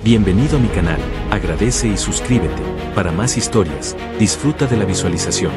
Bienvenido a mi canal, agradece y suscríbete. Para más historias, disfruta de la visualización.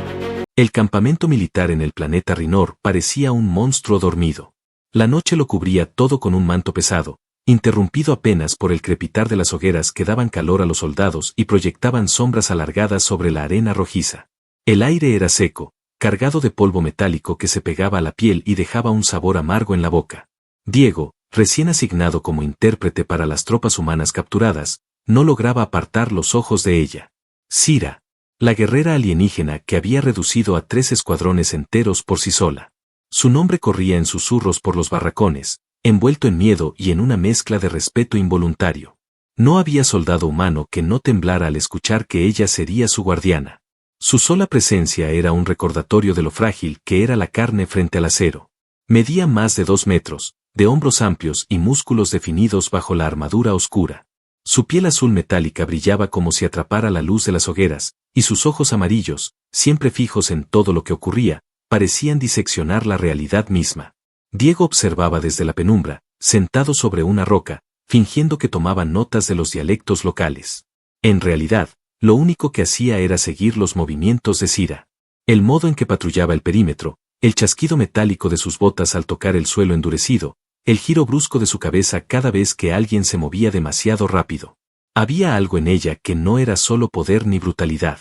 El campamento militar en el planeta Rinor parecía un monstruo dormido. La noche lo cubría todo con un manto pesado, interrumpido apenas por el crepitar de las hogueras que daban calor a los soldados y proyectaban sombras alargadas sobre la arena rojiza. El aire era seco, cargado de polvo metálico que se pegaba a la piel y dejaba un sabor amargo en la boca. Diego, recién asignado como intérprete para las tropas humanas capturadas, no lograba apartar los ojos de ella. Sira, la guerrera alienígena que había reducido a 3 escuadrones enteros por sí sola. Su nombre corría en susurros por los barracones, envuelto en miedo y en una mezcla de respeto involuntario. No había soldado humano que no temblara al escuchar que ella sería su guardiana. Su sola presencia era un recordatorio de lo frágil que era la carne frente al acero. Medía más de 2 metros, de hombros amplios y músculos definidos bajo la armadura oscura. Su piel azul metálica brillaba como si atrapara la luz de las hogueras, y sus ojos amarillos, siempre fijos en todo lo que ocurría, parecían diseccionar la realidad misma. Diego observaba desde la penumbra, sentado sobre una roca, fingiendo que tomaba notas de los dialectos locales. En realidad, lo único que hacía era seguir los movimientos de Sira. El modo en que patrullaba el perímetro, el chasquido metálico de sus botas al tocar el suelo endurecido, el giro brusco de su cabeza cada vez que alguien se movía demasiado rápido. Había algo en ella que no era solo poder ni brutalidad.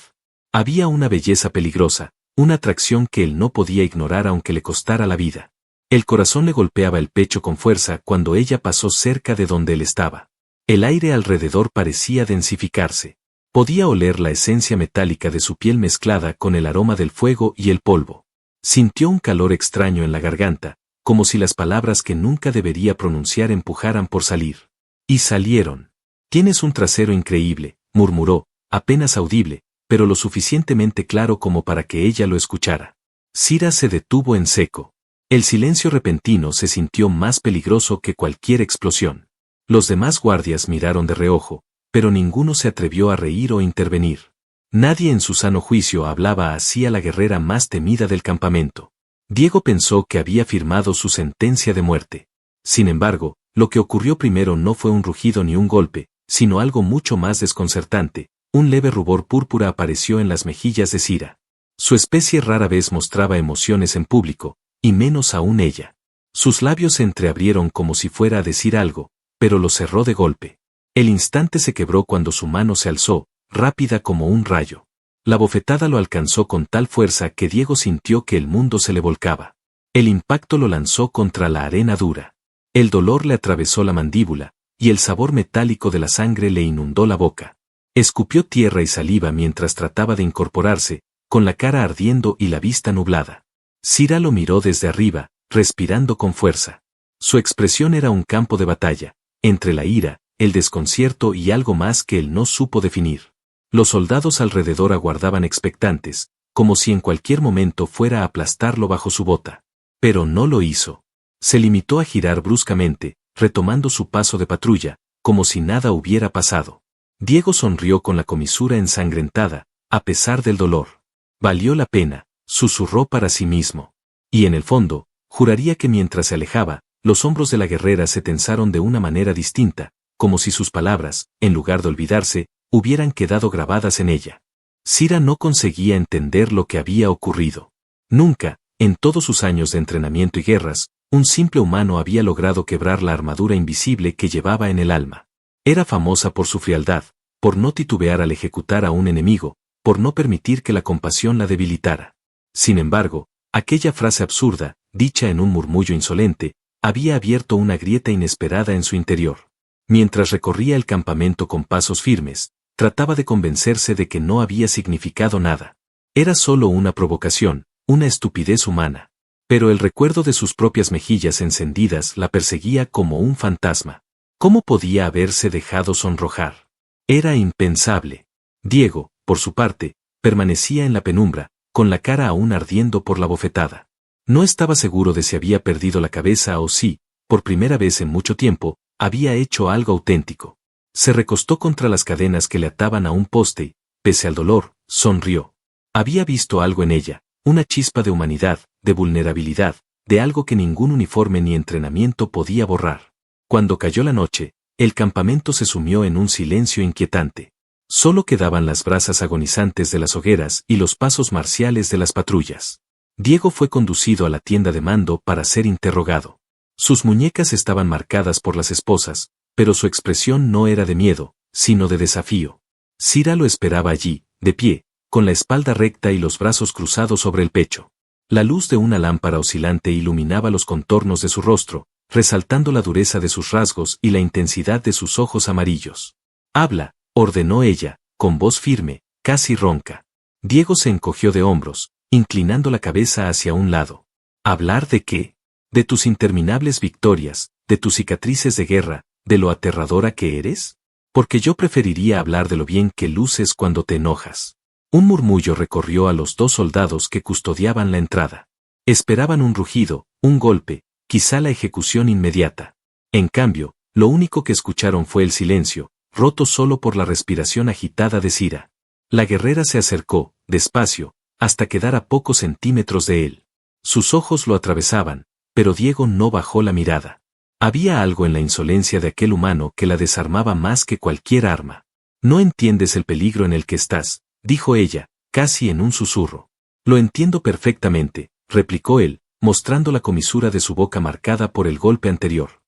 Había una belleza peligrosa, una atracción que él no podía ignorar aunque le costara la vida. El corazón le golpeaba el pecho con fuerza cuando ella pasó cerca de donde él estaba. El aire alrededor parecía densificarse. Podía oler la esencia metálica de su piel mezclada con el aroma del fuego y el polvo. Sintió un calor extraño en la garganta, como si las palabras que nunca debería pronunciar empujaran por salir. Y salieron. «Tienes un trasero increíble», murmuró, apenas audible, pero lo suficientemente claro como para que ella lo escuchara. Sira se detuvo en seco. El silencio repentino se sintió más peligroso que cualquier explosión. Los demás guardias miraron de reojo, pero ninguno se atrevió a reír o intervenir. Nadie en su sano juicio hablaba así a la guerrera más temida del campamento. Diego pensó que había firmado su sentencia de muerte. Sin embargo, lo que ocurrió primero no fue un rugido ni un golpe, sino algo mucho más desconcertante. Un leve rubor púrpura apareció en las mejillas de Sira. Su especie rara vez mostraba emociones en público, y menos aún ella. Sus labios se entreabrieron como si fuera a decir algo, pero lo cerró de golpe. El instante se quebró cuando su mano se alzó, rápida como un rayo. La bofetada lo alcanzó con tal fuerza que Diego sintió que el mundo se le volcaba. El impacto lo lanzó contra la arena dura. El dolor le atravesó la mandíbula, y el sabor metálico de la sangre le inundó la boca. Escupió tierra y saliva mientras trataba de incorporarse, con la cara ardiendo y la vista nublada. Sira lo miró desde arriba, respirando con fuerza. Su expresión era un campo de batalla, entre la ira, el desconcierto y algo más que él no supo definir. Los soldados alrededor aguardaban expectantes, como si en cualquier momento fuera a aplastarlo bajo su bota. Pero no lo hizo. Se limitó a girar bruscamente, retomando su paso de patrulla, como si nada hubiera pasado. Diego sonrió con la comisura ensangrentada, a pesar del dolor. Valió la pena, susurró para sí mismo. Y en el fondo, juraría que mientras se alejaba, los hombros de la guerrera se tensaron de una manera distinta, como si sus palabras, en lugar de olvidarse, hubieran quedado grabadas en ella. Sira no conseguía entender lo que había ocurrido. Nunca, en todos sus años de entrenamiento y guerras, un simple humano había logrado quebrar la armadura invisible que llevaba en el alma. Era famosa por su frialdad, por no titubear al ejecutar a un enemigo, por no permitir que la compasión la debilitara. Sin embargo, aquella frase absurda, dicha en un murmullo insolente, había abierto una grieta inesperada en su interior. Mientras recorría el campamento con pasos firmes, trataba de convencerse de que no había significado nada. Era solo una provocación, una estupidez humana. Pero el recuerdo de sus propias mejillas encendidas la perseguía como un fantasma. ¿Cómo podía haberse dejado sonrojar? Era impensable. Diego, por su parte, permanecía en la penumbra, con la cara aún ardiendo por la bofetada. No estaba seguro de si había perdido la cabeza o si, por primera vez en mucho tiempo, había hecho algo auténtico. Se recostó contra las cadenas que le ataban a un poste y, pese al dolor, sonrió. Había visto algo en ella, una chispa de humanidad, de vulnerabilidad, de algo que ningún uniforme ni entrenamiento podía borrar. Cuando cayó la noche, El campamento se sumió en un silencio inquietante. Solo quedaban las brasas agonizantes de las hogueras y los pasos marciales de las patrullas. Diego fue conducido a la tienda de mando para ser interrogado. Sus muñecas estaban marcadas por las esposas, pero su expresión no era de miedo, sino de desafío. Cira lo esperaba allí, de pie, con la espalda recta y los brazos cruzados sobre el pecho. La luz de una lámpara oscilante iluminaba los contornos de su rostro, resaltando la dureza de sus rasgos y la intensidad de sus ojos amarillos. «Habla», ordenó ella, con voz firme, casi ronca. Diego se encogió de hombros, inclinando la cabeza hacia un lado. «¿Hablar de qué? ¿De tus interminables victorias, de tus cicatrices de guerra, de lo aterradora que eres? Porque yo preferiría hablar de lo bien que luces cuando te enojas». Un murmullo recorrió a los 2 soldados que custodiaban la entrada. Esperaban un rugido, un golpe, quizá la ejecución inmediata. En cambio, lo único que escucharon fue el silencio, roto solo por la respiración agitada de Cira. La guerrera se acercó, despacio, hasta quedar a pocos centímetros de él. Sus ojos lo atravesaban, pero Diego no bajó la mirada. Había algo en la insolencia de aquel humano que la desarmaba más que cualquier arma. «No entiendes el peligro en el que estás», dijo ella, casi en un susurro. «Lo entiendo perfectamente», replicó él, mostrando la comisura de su boca marcada por el golpe anterior.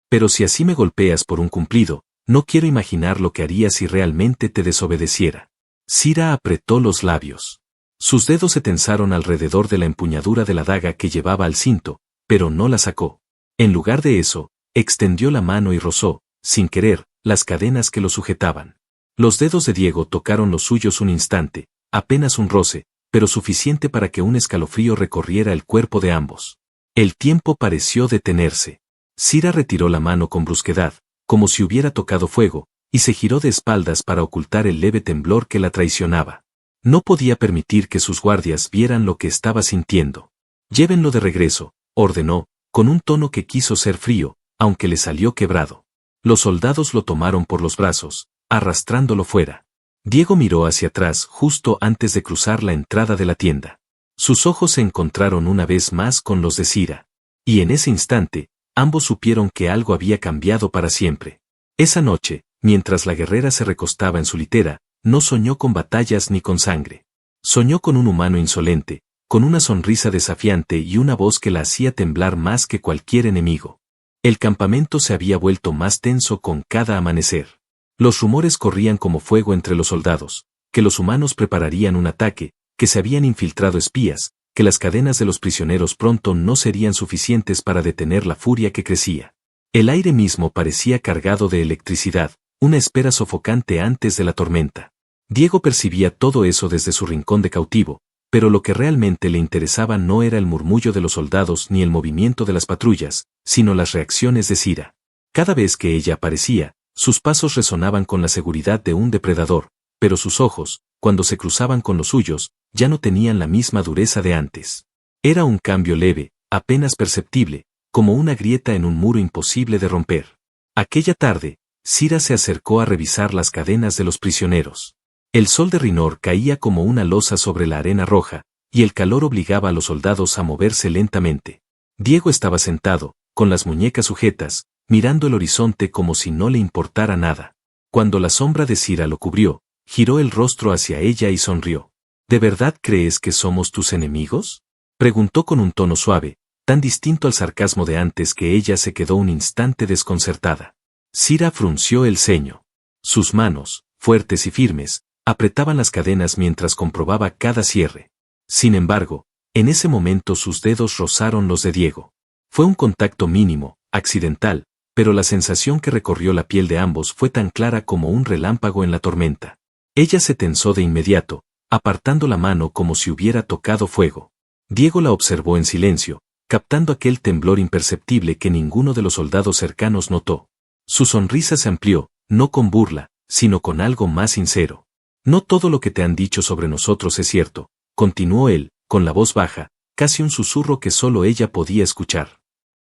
«Pero si así me golpeas por un cumplido, no quiero imaginar lo que haría si realmente te desobedeciera». Cira apretó los labios. Sus dedos se tensaron alrededor de la empuñadura de la daga que llevaba al cinto, pero no la sacó. En lugar de eso, extendió la mano y rozó, sin querer, las cadenas que lo sujetaban. Los dedos de Diego tocaron los suyos un instante, apenas un roce, pero suficiente para que un escalofrío recorriera el cuerpo de ambos. El tiempo pareció detenerse. Cira retiró la mano con brusquedad, como si hubiera tocado fuego, y se giró de espaldas para ocultar el leve temblor que la traicionaba. No podía permitir que sus guardias vieran lo que estaba sintiendo. «Llévenlo de regreso», ordenó, con un tono que quiso ser frío, aunque le salió quebrado. Los soldados lo tomaron por los brazos, arrastrándolo fuera. Diego miró hacia atrás justo antes de cruzar la entrada de la tienda. Sus ojos se encontraron una vez más con los de Cira. Y en ese instante, ambos supieron que algo había cambiado para siempre. Esa noche, mientras la guerrera se recostaba en su litera, no soñó con batallas ni con sangre. Soñó con un humano insolente, con una sonrisa desafiante y una voz que la hacía temblar más que cualquier enemigo. El campamento se había vuelto más tenso con cada amanecer. Los rumores corrían como fuego entre los soldados, que los humanos prepararían un ataque, que se habían infiltrado espías, que las cadenas de los prisioneros pronto no serían suficientes para detener la furia que crecía. El aire mismo parecía cargado de electricidad, una espera sofocante antes de la tormenta. Diego percibía todo eso desde su rincón de cautivo, pero lo que realmente le interesaba no era el murmullo de los soldados ni el movimiento de las patrullas, sino las reacciones de Cira. Cada vez que ella aparecía, sus pasos resonaban con la seguridad de un depredador, pero sus ojos, cuando se cruzaban con los suyos, ya no tenían la misma dureza de antes. Era un cambio leve, apenas perceptible, como una grieta en un muro imposible de romper. Aquella tarde, Cira se acercó a revisar las cadenas de los prisioneros. El sol de Rinor caía como una losa sobre la arena roja, y el calor obligaba a los soldados a moverse lentamente. Diego estaba sentado, con las muñecas sujetas, mirando el horizonte como si no le importara nada. Cuando la sombra de Cira lo cubrió, giró el rostro hacia ella y sonrió. «¿De verdad crees que somos tus enemigos?», preguntó con un tono suave, tan distinto al sarcasmo de antes que ella se quedó un instante desconcertada. Cira frunció el ceño. Sus manos, fuertes y firmes, apretaban las cadenas mientras comprobaba cada cierre. Sin embargo, en ese momento sus dedos rozaron los de Diego. Fue un contacto mínimo, accidental, pero la sensación que recorrió la piel de ambos fue tan clara como un relámpago en la tormenta. Ella se tensó de inmediato, apartando la mano como si hubiera tocado fuego. Diego la observó en silencio, captando aquel temblor imperceptible que ninguno de los soldados cercanos notó. Su sonrisa se amplió, no con burla, sino con algo más sincero. «No todo lo que te han dicho sobre nosotros es cierto», continuó él, con la voz baja, casi un susurro que solo ella podía escuchar.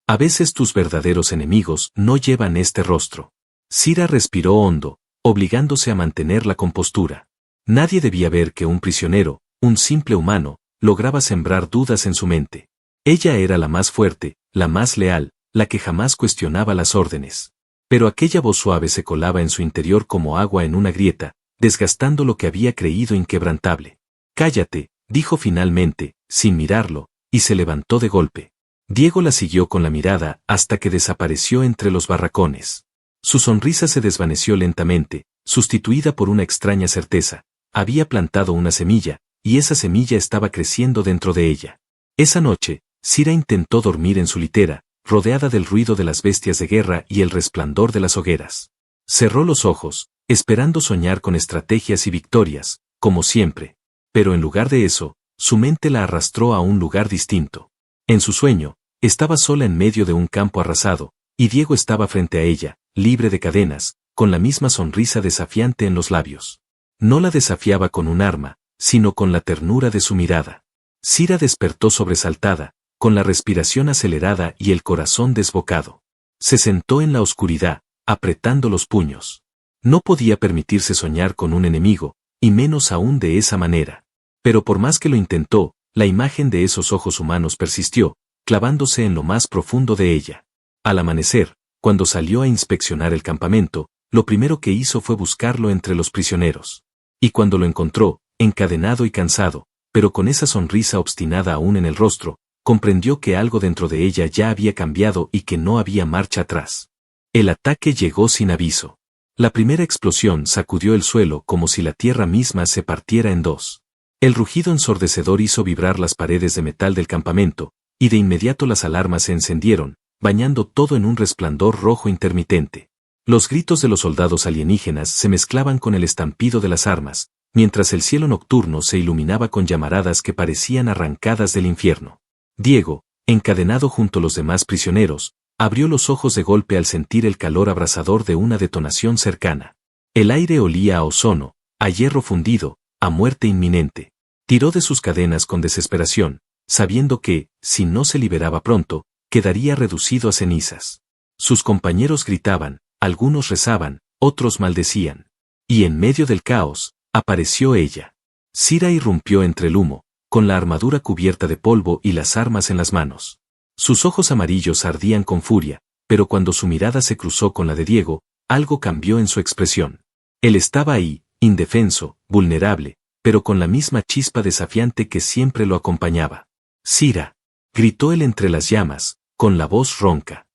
«A veces tus verdaderos enemigos no llevan este rostro». Cira respiró hondo, obligándose a mantener la compostura. Nadie debía ver que un prisionero, un simple humano, lograba sembrar dudas en su mente. Ella era la más fuerte, la más leal, la que jamás cuestionaba las órdenes. Pero aquella voz suave se colaba en su interior como agua en una grieta, desgastando lo que había creído inquebrantable. «Cállate», dijo finalmente, sin mirarlo, y se levantó de golpe. Diego la siguió con la mirada hasta que desapareció entre los barracones. Su sonrisa se desvaneció lentamente, sustituida por una extraña certeza. Había plantado una semilla, y esa semilla estaba creciendo dentro de ella. Esa noche, Sira intentó dormir en su litera, rodeada del ruido de las bestias de guerra y el resplandor de las hogueras. Cerró los ojos, esperando soñar con estrategias y victorias, como siempre. Pero en lugar de eso, su mente la arrastró a un lugar distinto. En su sueño, estaba sola en medio de un campo arrasado, y Diego estaba frente a ella, libre de cadenas, con la misma sonrisa desafiante en los labios. No la desafiaba con un arma, sino con la ternura de su mirada. Sira despertó sobresaltada, con la respiración acelerada y el corazón desbocado. Se sentó en la oscuridad, apretando los puños. No podía permitirse soñar con un enemigo, y menos aún de esa manera. Pero por más que lo intentó, la imagen de esos ojos humanos persistió, clavándose en lo más profundo de ella. Al amanecer, cuando salió a inspeccionar el campamento, lo primero que hizo fue buscarlo entre los prisioneros. Y cuando lo encontró, encadenado y cansado, pero con esa sonrisa obstinada aún en el rostro, comprendió que algo dentro de ella ya había cambiado y que no había marcha atrás. El ataque llegó sin aviso. La primera explosión sacudió el suelo como si la tierra misma se partiera en dos. El rugido ensordecedor hizo vibrar las paredes de metal del campamento, y de inmediato las alarmas se encendieron, bañando todo en un resplandor rojo intermitente. Los gritos de los soldados alienígenas se mezclaban con el estampido de las armas, mientras el cielo nocturno se iluminaba con llamaradas que parecían arrancadas del infierno. Diego, encadenado junto a los demás prisioneros, abrió los ojos de golpe al sentir el calor abrasador de una detonación cercana. El aire olía a ozono, a hierro fundido, a muerte inminente. Tiró de sus cadenas con desesperación, sabiendo que, si no se liberaba pronto, quedaría reducido a cenizas. Sus compañeros gritaban, algunos rezaban, otros maldecían. Y en medio del caos, apareció ella. Sira irrumpió entre el humo, con la armadura cubierta de polvo y las armas en las manos. Sus ojos amarillos ardían con furia, pero cuando su mirada se cruzó con la de Diego, algo cambió en su expresión. Él estaba ahí, indefenso, vulnerable, pero con la misma chispa desafiante que siempre lo acompañaba. «Sira», gritó él entre las llamas, con la voz ronca.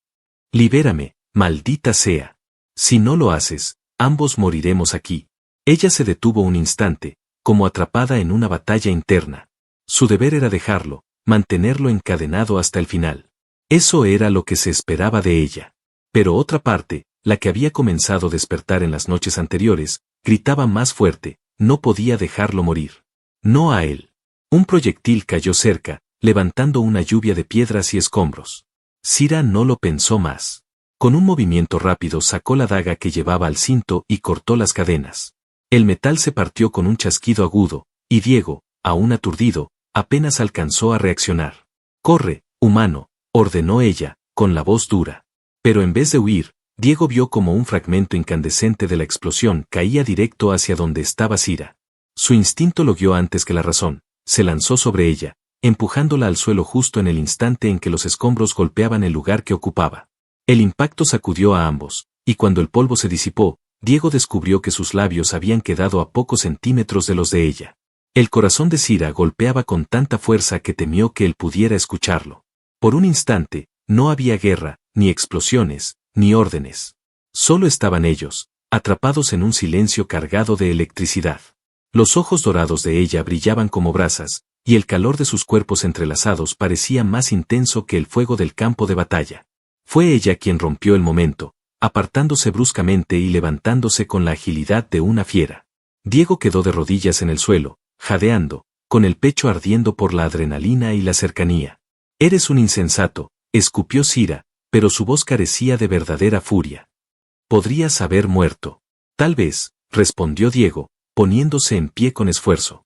«Libérame, maldita sea. Si no lo haces, ambos moriremos aquí». Ella se detuvo un instante, como atrapada en una batalla interna. Su deber era dejarlo, mantenerlo encadenado hasta el final. Eso era lo que se esperaba de ella. Pero otra parte, la que había comenzado a despertar en las noches anteriores, gritaba más fuerte, no podía dejarlo morir. No a él. Un proyectil cayó cerca, levantando una lluvia de piedras y escombros. Sira no lo pensó más. Con un movimiento rápido sacó la daga que llevaba al cinto y cortó las cadenas. El metal se partió con un chasquido agudo, y Diego, aún aturdido, apenas alcanzó a reaccionar. «Corre, humano», ordenó ella, con la voz dura. Pero en vez de huir, Diego vio como un fragmento incandescente de la explosión caía directo hacia donde estaba Sira. Su instinto lo guió antes que la razón, se lanzó sobre ella, empujándola al suelo justo en el instante en que los escombros golpeaban el lugar que ocupaba. El impacto sacudió a ambos, y cuando el polvo se disipó, Diego descubrió que sus labios habían quedado a pocos centímetros de los de ella. El corazón de Sira golpeaba con tanta fuerza que temió que él pudiera escucharlo. Por un instante, no había guerra, ni explosiones, ni órdenes. Solo estaban ellos, atrapados en un silencio cargado de electricidad. Los ojos dorados de ella brillaban como brasas, y el calor de sus cuerpos entrelazados parecía más intenso que el fuego del campo de batalla. Fue ella quien rompió el momento, apartándose bruscamente y levantándose con la agilidad de una fiera. Diego quedó de rodillas en el suelo, jadeando, con el pecho ardiendo por la adrenalina y la cercanía. «Eres un insensato», escupió Sira, pero su voz carecía de verdadera furia. «Podrías haber muerto». «Tal vez», respondió Diego, poniéndose en pie con esfuerzo.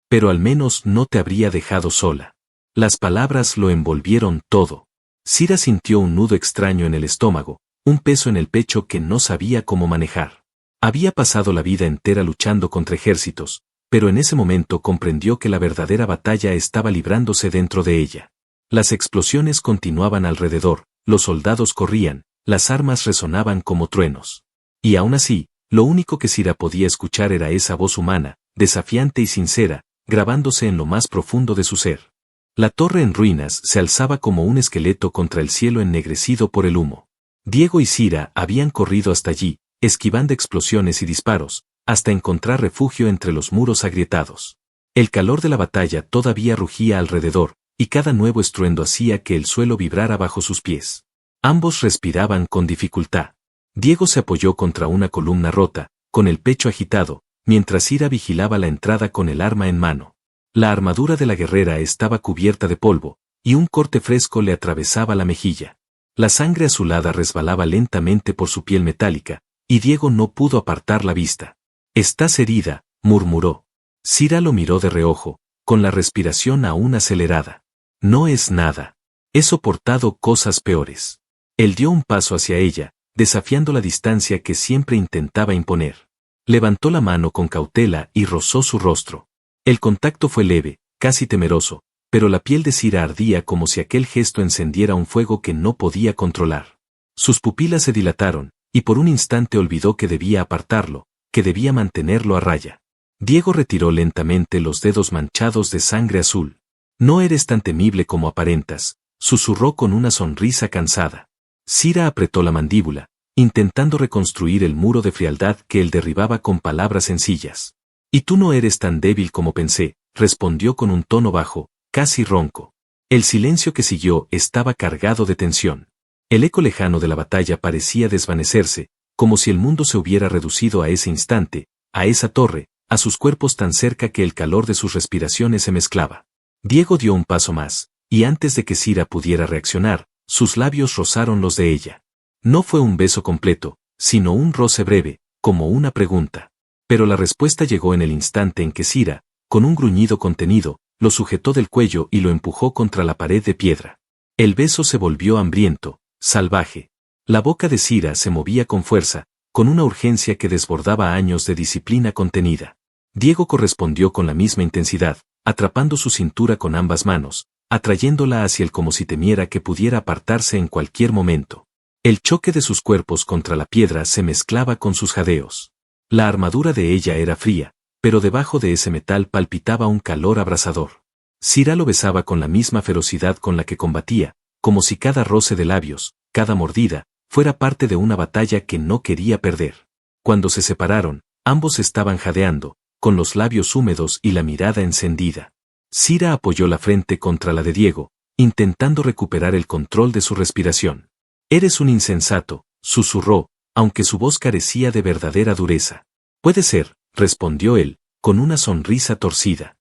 «Pero al menos no te habría dejado sola». Las palabras lo envolvieron todo. Sira sintió un nudo extraño en el estómago, un peso en el pecho que no sabía cómo manejar. Había pasado la vida entera luchando contra ejércitos, pero en ese momento comprendió que la verdadera batalla estaba librándose dentro de ella. Las explosiones continuaban alrededor, los soldados corrían, las armas resonaban como truenos. Y aún así, lo único que Cira podía escuchar era esa voz humana, desafiante y sincera, grabándose en lo más profundo de su ser. La torre en ruinas se alzaba como un esqueleto contra el cielo ennegrecido por el humo. Diego y Cira habían corrido hasta allí, esquivando explosiones y disparos, hasta encontrar refugio entre los muros agrietados. El calor de la batalla todavía rugía alrededor, y cada nuevo estruendo hacía que el suelo vibrara bajo sus pies. Ambos respiraban con dificultad. Diego se apoyó contra una columna rota, con el pecho agitado, mientras Cira vigilaba la entrada con el arma en mano. La armadura de la guerrera estaba cubierta de polvo, y un corte fresco le atravesaba la mejilla. La sangre azulada resbalaba lentamente por su piel metálica, y Diego no pudo apartar la vista. «Estás herida», murmuró. Cira lo miró de reojo, con la respiración aún acelerada. «No es nada. He soportado cosas peores». Él dio un paso hacia ella, desafiando la distancia que siempre intentaba imponer. Levantó la mano con cautela y rozó su rostro. El contacto fue leve, casi temeroso, pero la piel de Cira ardía como si aquel gesto encendiera un fuego que no podía controlar. Sus pupilas se dilataron, y por un instante olvidó que debía apartarlo, que debía mantenerlo a raya. Diego retiró lentamente los dedos manchados de sangre azul. «No eres tan temible como aparentas», susurró con una sonrisa cansada. Cira apretó la mandíbula, intentando reconstruir el muro de frialdad que él derribaba con palabras sencillas. «Y tú no eres tan débil como pensé», respondió con un tono bajo, casi ronco. El silencio que siguió estaba cargado de tensión. El eco lejano de la batalla parecía desvanecerse, como si el mundo se hubiera reducido a ese instante, a esa torre, a sus cuerpos tan cerca que el calor de sus respiraciones se mezclaba. Diego dio un paso más, y antes de que Cira pudiera reaccionar, sus labios rozaron los de ella. No fue un beso completo, sino un roce breve, como una pregunta. Pero la respuesta llegó en el instante en que Cira, con un gruñido contenido, lo sujetó del cuello y lo empujó contra la pared de piedra. El beso se volvió hambriento, salvaje. La boca de Cira se movía con fuerza, con una urgencia que desbordaba años de disciplina contenida. Diego correspondió con la misma intensidad, atrapando su cintura con ambas manos, atrayéndola hacia él como si temiera que pudiera apartarse en cualquier momento. El choque de sus cuerpos contra la piedra se mezclaba con sus jadeos. La armadura de ella era fría, pero debajo de ese metal palpitaba un calor abrasador. Cira lo besaba con la misma ferocidad con la que combatía, como si cada roce de labios, cada mordida, fuera parte de una batalla que no quería perder. Cuando se separaron, ambos estaban jadeando, con los labios húmedos y la mirada encendida. Cira apoyó la frente contra la de Diego, intentando recuperar el control de su respiración. «Eres un insensato», susurró, aunque su voz carecía de verdadera dureza. «Puede ser», respondió él, con una sonrisa torcida.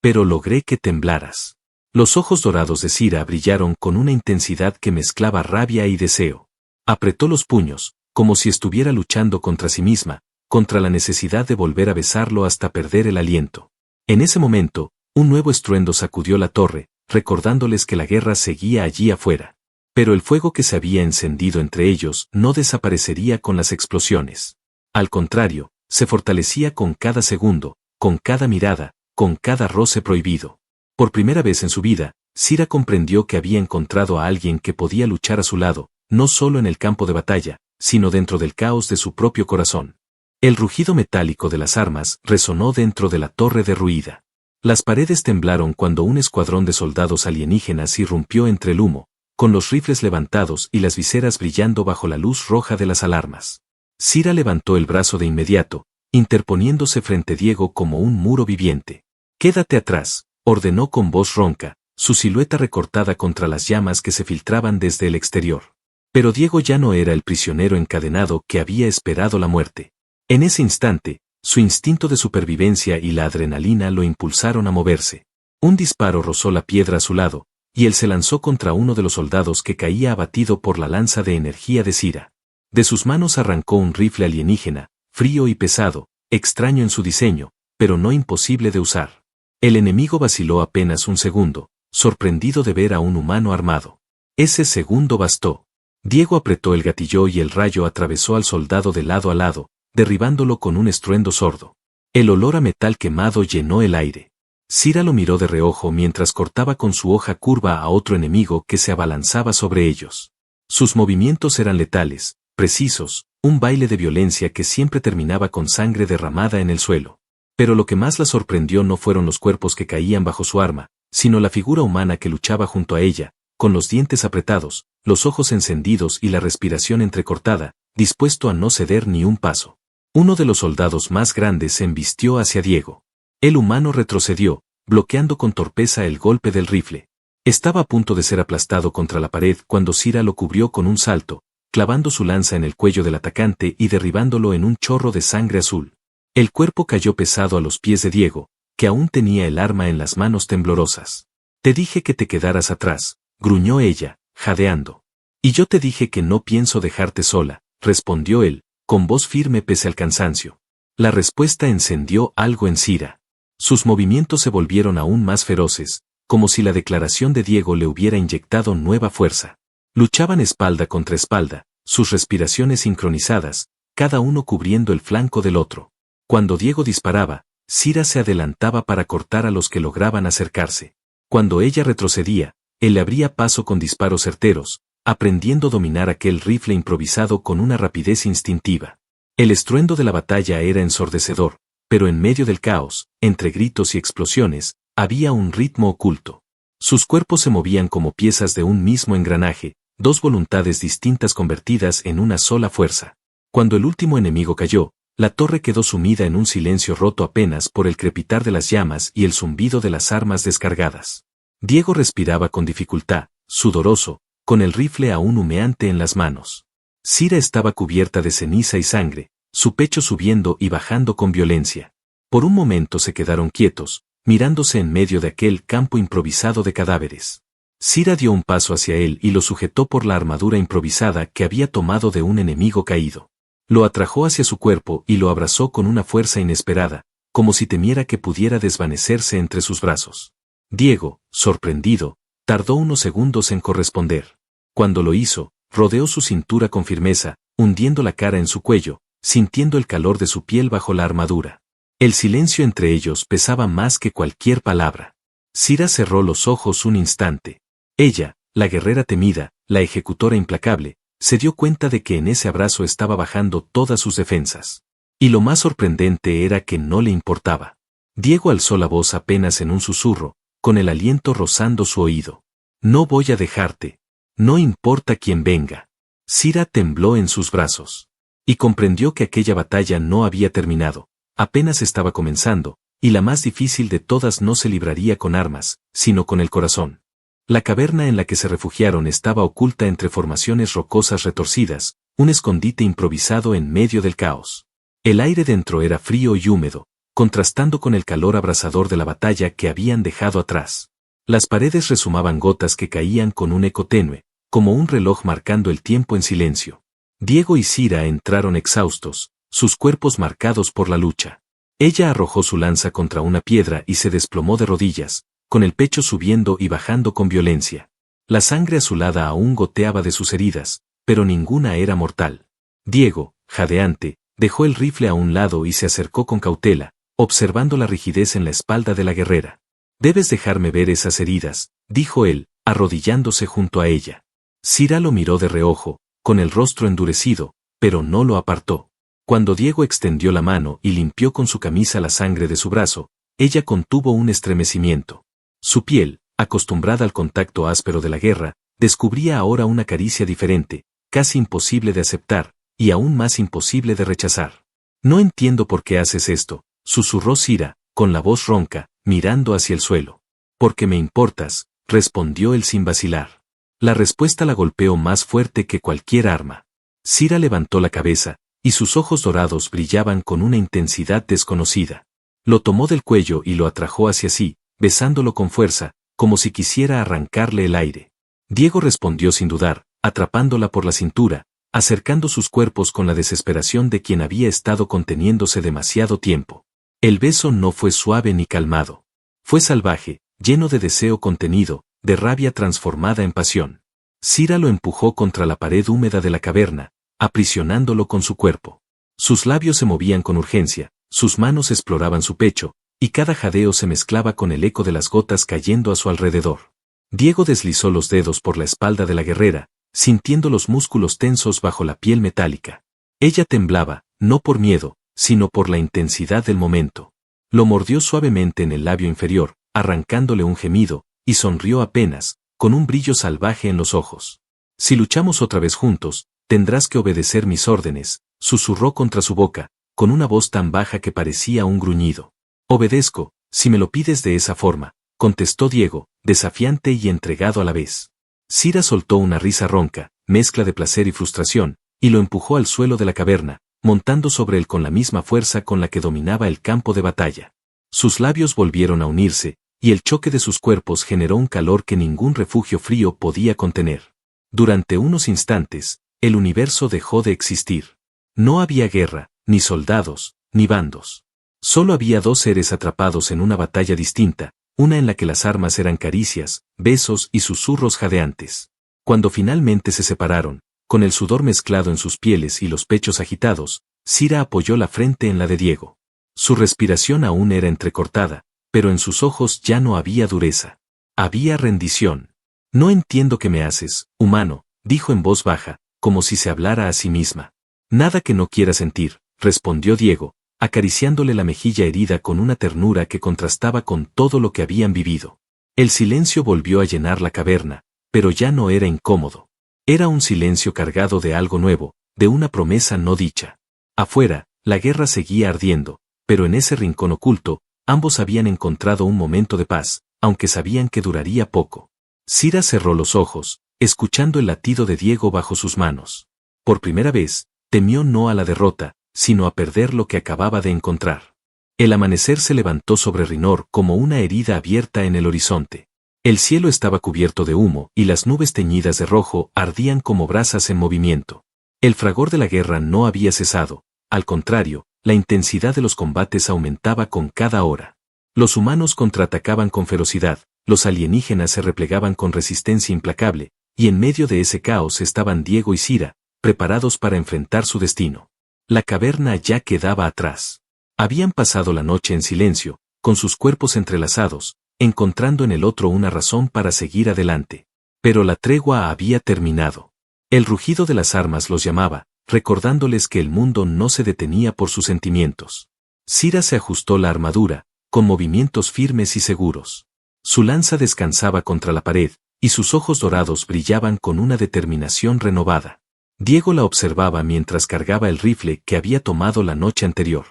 «Pero logré que temblaras». Los ojos dorados de Cira brillaron con una intensidad que mezclaba rabia y deseo. Apretó los puños, como si estuviera luchando contra sí misma, contra la necesidad de volver a besarlo hasta perder el aliento. En ese momento, un nuevo estruendo sacudió la torre, recordándoles que la guerra seguía allí afuera. Pero el fuego que se había encendido entre ellos no desaparecería con las explosiones. Al contrario, se fortalecía con cada segundo, con cada mirada, con cada roce prohibido. Por primera vez en su vida, Cira comprendió que había encontrado a alguien que podía luchar a su lado, no solo en el campo de batalla, sino dentro del caos de su propio corazón. El rugido metálico de las armas resonó dentro de la torre derruida. Las paredes temblaron cuando un escuadrón de soldados alienígenas irrumpió entre el humo, con los rifles levantados y las viseras brillando bajo la luz roja de las alarmas. Cira levantó el brazo de inmediato, interponiéndose frente a Diego como un muro viviente. «Quédate atrás», ordenó con voz ronca, su silueta recortada contra las llamas que se filtraban desde el exterior. Pero Diego ya no era el prisionero encadenado que había esperado la muerte. En ese instante, su instinto de supervivencia y la adrenalina lo impulsaron a moverse. Un disparo rozó la piedra a su lado, y él se lanzó contra uno de los soldados que caía abatido por la lanza de energía de Cira. De sus manos arrancó un rifle alienígena, frío y pesado, extraño en su diseño, pero no imposible de usar. El enemigo vaciló apenas un segundo, sorprendido de ver a un humano armado. Ese segundo bastó. Diego apretó el gatillo y el rayo atravesó al soldado de lado a lado, derribándolo con un estruendo sordo. El olor a metal quemado llenó el aire. Cira lo miró de reojo mientras cortaba con su hoja curva a otro enemigo que se abalanzaba sobre ellos. Sus movimientos eran letales, precisos, un baile de violencia que siempre terminaba con sangre derramada en el suelo. Pero lo que más la sorprendió no fueron los cuerpos que caían bajo su arma, sino la figura humana que luchaba junto a ella, con los dientes apretados, los ojos encendidos y la respiración entrecortada, dispuesto a no ceder ni un paso. Uno de los soldados más grandes se embistió hacia Diego. El humano retrocedió, bloqueando con torpeza el golpe del rifle. Estaba a punto de ser aplastado contra la pared cuando Cira lo cubrió con un salto, clavando su lanza en el cuello del atacante y derribándolo en un chorro de sangre azul. El cuerpo cayó pesado a los pies de Diego, que aún tenía el arma en las manos temblorosas. «Te dije que te quedaras atrás», gruñó ella, jadeando. «Y yo te dije que no pienso dejarte sola», respondió él, con voz firme pese al cansancio. La respuesta encendió algo en Cira. Sus movimientos se volvieron aún más feroces, como si la declaración de Diego le hubiera inyectado nueva fuerza. Luchaban espalda contra espalda, sus respiraciones sincronizadas, cada uno cubriendo el flanco del otro. Cuando Diego disparaba, Cira se adelantaba para cortar a los que lograban acercarse. Cuando ella retrocedía, él le abría paso con disparos certeros, aprendiendo a dominar aquel rifle improvisado con una rapidez instintiva. El estruendo de la batalla era ensordecedor, pero en medio del caos, entre gritos y explosiones, había un ritmo oculto. Sus cuerpos se movían como piezas de un mismo engranaje, dos voluntades distintas convertidas en una sola fuerza. Cuando el último enemigo cayó, la torre quedó sumida en un silencio roto apenas por el crepitar de las llamas y el zumbido de las armas descargadas. Diego respiraba con dificultad, sudoroso, con el rifle aún humeante en las manos. Cira estaba cubierta de ceniza y sangre, su pecho subiendo y bajando con violencia. Por un momento se quedaron quietos, mirándose en medio de aquel campo improvisado de cadáveres. Cira dio un paso hacia él y lo sujetó por la armadura improvisada que había tomado de un enemigo caído. Lo atrajo hacia su cuerpo y lo abrazó con una fuerza inesperada, como si temiera que pudiera desvanecerse entre sus brazos. Diego, sorprendido, tardó unos segundos en corresponder. Cuando lo hizo, rodeó su cintura con firmeza, hundiendo la cara en su cuello, sintiendo el calor de su piel bajo la armadura. El silencio entre ellos pesaba más que cualquier palabra. Cira cerró los ojos un instante. Ella, la guerrera temida, la ejecutora implacable, se dio cuenta de que en ese abrazo estaba bajando todas sus defensas. Y lo más sorprendente era que no le importaba. Diego alzó la voz apenas en un susurro, con el aliento rozando su oído. «No voy a dejarte. No importa quién venga». Cira tembló en sus brazos. Y comprendió que aquella batalla no había terminado, apenas estaba comenzando, y la más difícil de todas no se libraría con armas, sino con el corazón. La caverna en la que se refugiaron estaba oculta entre formaciones rocosas retorcidas, un escondite improvisado en medio del caos. El aire dentro era frío y húmedo, contrastando con el calor abrasador de la batalla que habían dejado atrás. Las paredes resumaban gotas que caían con un eco tenue, como un reloj marcando el tiempo en silencio. Diego y Cira entraron exhaustos, sus cuerpos marcados por la lucha. Ella arrojó su lanza contra una piedra y se desplomó de rodillas, con el pecho subiendo y bajando con violencia. La sangre azulada aún goteaba de sus heridas, pero ninguna era mortal. Diego, jadeante, dejó el rifle a un lado y se acercó con cautela, observando la rigidez en la espalda de la guerrera. «Debes dejarme ver esas heridas», dijo él, arrodillándose junto a ella. Cira lo miró de reojo, con el rostro endurecido, pero no lo apartó. Cuando Diego extendió la mano y limpió con su camisa la sangre de su brazo, ella contuvo un estremecimiento. Su piel, acostumbrada al contacto áspero de la guerra, descubría ahora una caricia diferente, casi imposible de aceptar, y aún más imposible de rechazar. «No entiendo por qué haces esto», susurró Cira, con la voz ronca, mirando hacia el suelo. «Porque me importas», respondió él sin vacilar. La respuesta la golpeó más fuerte que cualquier arma. Cira levantó la cabeza, y sus ojos dorados brillaban con una intensidad desconocida. Lo tomó del cuello y lo atrajo hacia sí, besándolo con fuerza, como si quisiera arrancarle el aire. Diego respondió sin dudar, atrapándola por la cintura, acercando sus cuerpos con la desesperación de quien había estado conteniéndose demasiado tiempo. El beso no fue suave ni calmado. Fue salvaje, lleno de deseo contenido, de rabia transformada en pasión. Cira lo empujó contra la pared húmeda de la caverna, aprisionándolo con su cuerpo. Sus labios se movían con urgencia, sus manos exploraban su pecho, y cada jadeo se mezclaba con el eco de las gotas cayendo a su alrededor. Diego deslizó los dedos por la espalda de la guerrera, sintiendo los músculos tensos bajo la piel metálica. Ella temblaba, no por miedo, sino por la intensidad del momento. Lo mordió suavemente en el labio inferior, arrancándole un gemido, y sonrió apenas, con un brillo salvaje en los ojos. Si luchamos otra vez juntos, tendrás que obedecer mis órdenes, susurró contra su boca, con una voz tan baja que parecía un gruñido. Obedezco, si me lo pides de esa forma, contestó Diego, desafiante y entregado a la vez. Cira soltó una risa ronca, mezcla de placer y frustración, y lo empujó al suelo de la caverna, montando sobre él con la misma fuerza con la que dominaba el campo de batalla. Sus labios volvieron a unirse, y el choque de sus cuerpos generó un calor que ningún refugio frío podía contener. Durante unos instantes, el universo dejó de existir. No había guerra, ni soldados, ni bandos. Solo había dos seres atrapados en una batalla distinta, una en la que las armas eran caricias, besos y susurros jadeantes. Cuando finalmente se separaron, con el sudor mezclado en sus pieles y los pechos agitados, Cira apoyó la frente en la de Diego. Su respiración aún era entrecortada, pero en sus ojos ya no había dureza. Había rendición. No entiendo qué me haces, humano, dijo en voz baja, como si se hablara a sí misma. Nada que no quiera sentir, respondió Diego, acariciándole la mejilla herida con una ternura que contrastaba con todo lo que habían vivido. El silencio volvió a llenar la caverna, pero ya no era incómodo. Era un silencio cargado de algo nuevo, de una promesa no dicha. Afuera, la guerra seguía ardiendo, pero en ese rincón oculto, ambos habían encontrado un momento de paz, aunque sabían que duraría poco. Cira cerró los ojos, escuchando el latido de Diego bajo sus manos. Por primera vez, temió no a la derrota, sino a perder lo que acababa de encontrar. El amanecer se levantó sobre Rinor como una herida abierta en el horizonte. El cielo estaba cubierto de humo y las nubes teñidas de rojo ardían como brasas en movimiento. El fragor de la guerra no había cesado, al contrario, la intensidad de los combates aumentaba con cada hora. Los humanos contraatacaban con ferocidad, los alienígenas se replegaban con resistencia implacable, y en medio de ese caos estaban Diego y Cira, preparados para enfrentar su destino. La caverna ya quedaba atrás. Habían pasado la noche en silencio, con sus cuerpos entrelazados, encontrando en el otro una razón para seguir adelante. Pero la tregua había terminado. El rugido de las armas los llamaba, recordándoles que el mundo no se detenía por sus sentimientos. Cira se ajustó la armadura, con movimientos firmes y seguros. Su lanza descansaba contra la pared, y sus ojos dorados brillaban con una determinación renovada. Diego la observaba mientras cargaba el rifle que había tomado la noche anterior.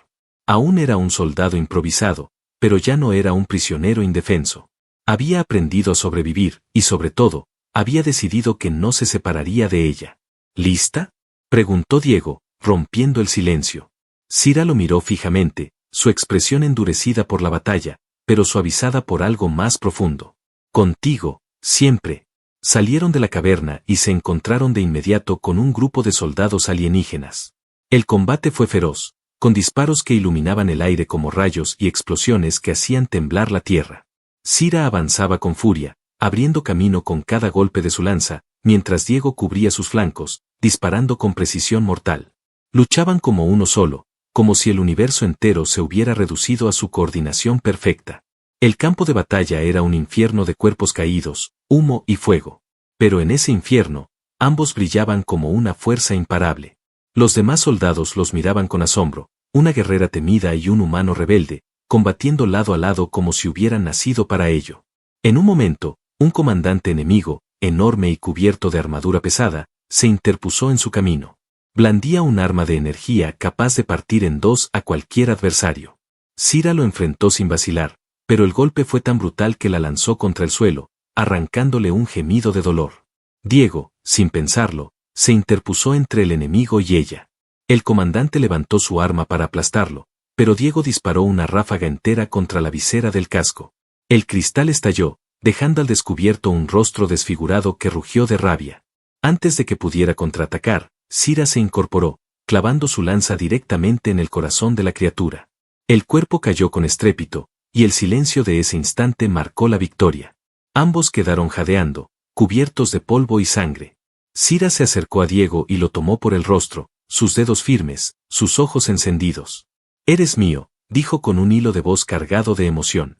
Aún era un soldado improvisado, pero ya no era un prisionero indefenso. Había aprendido a sobrevivir, y sobre todo, había decidido que no se separaría de ella. ¿Lista?, preguntó Diego, rompiendo el silencio. Cira lo miró fijamente, su expresión endurecida por la batalla, pero suavizada por algo más profundo. Contigo, siempre. Salieron de la caverna y se encontraron de inmediato con un grupo de soldados alienígenas. El combate fue feroz, con disparos que iluminaban el aire como rayos y explosiones que hacían temblar la tierra. Cira avanzaba con furia, abriendo camino con cada golpe de su lanza, mientras Diego cubría sus flancos, disparando con precisión mortal. Luchaban como uno solo, como si el universo entero se hubiera reducido a su coordinación perfecta. El campo de batalla era un infierno de cuerpos caídos, humo y fuego. Pero en ese infierno, ambos brillaban como una fuerza imparable. Los demás soldados los miraban con asombro, una guerrera temida y un humano rebelde, combatiendo lado a lado como si hubieran nacido para ello. En un momento, un comandante enemigo, enorme y cubierto de armadura pesada, se interpuso en su camino. Blandía un arma de energía capaz de partir en dos a cualquier adversario. Cira lo enfrentó sin vacilar, pero el golpe fue tan brutal que la lanzó contra el suelo, arrancándole un gemido de dolor. Diego, sin pensarlo, se interpuso entre el enemigo y ella. El comandante levantó su arma para aplastarlo, pero Diego disparó una ráfaga entera contra la visera del casco. El cristal estalló, dejando al descubierto un rostro desfigurado que rugió de rabia. Antes de que pudiera contraatacar, Cira se incorporó, clavando su lanza directamente en el corazón de la criatura. El cuerpo cayó con estrépito, y el silencio de ese instante marcó la victoria. Ambos quedaron jadeando, cubiertos de polvo y sangre. Cira se acercó a Diego y lo tomó por el rostro, sus dedos firmes, sus ojos encendidos. «Eres mío», dijo con un hilo de voz cargado de emoción.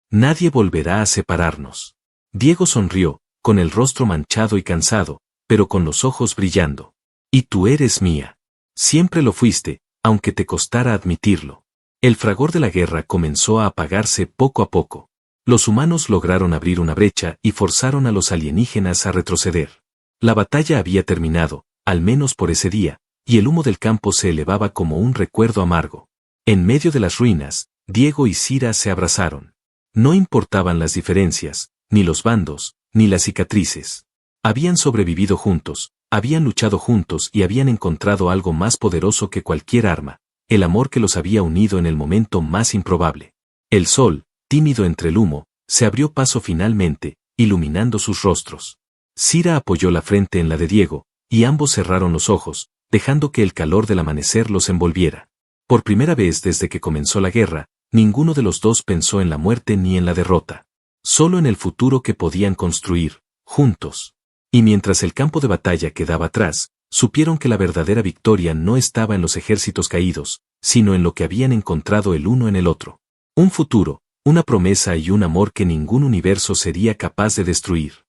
«Nadie volverá a separarnos». Diego sonrió, con el rostro manchado y cansado, pero con los ojos brillando. Y tú eres mía. Siempre lo fuiste, aunque te costara admitirlo. El fragor de la guerra comenzó a apagarse poco a poco. Los humanos lograron abrir una brecha y forzaron a los alienígenas a retroceder. La batalla había terminado, al menos por ese día, y el humo del campo se elevaba como un recuerdo amargo. En medio de las ruinas, Diego y Cira se abrazaron. No importaban las diferencias, ni los bandos, ni las cicatrices. Habían sobrevivido juntos, habían luchado juntos y habían encontrado algo más poderoso que cualquier arma, el amor que los había unido en el momento más improbable. El sol, tímido entre el humo, se abrió paso finalmente, iluminando sus rostros. Cira apoyó la frente en la de Diego, y ambos cerraron los ojos, dejando que el calor del amanecer los envolviera. Por primera vez desde que comenzó la guerra, ninguno de los dos pensó en la muerte ni en la derrota. Solo en el futuro que podían construir, juntos. Y mientras el campo de batalla quedaba atrás, supieron que la verdadera victoria no estaba en los ejércitos caídos, sino en lo que habían encontrado el uno en el otro. Un futuro, una promesa y un amor que ningún universo sería capaz de destruir.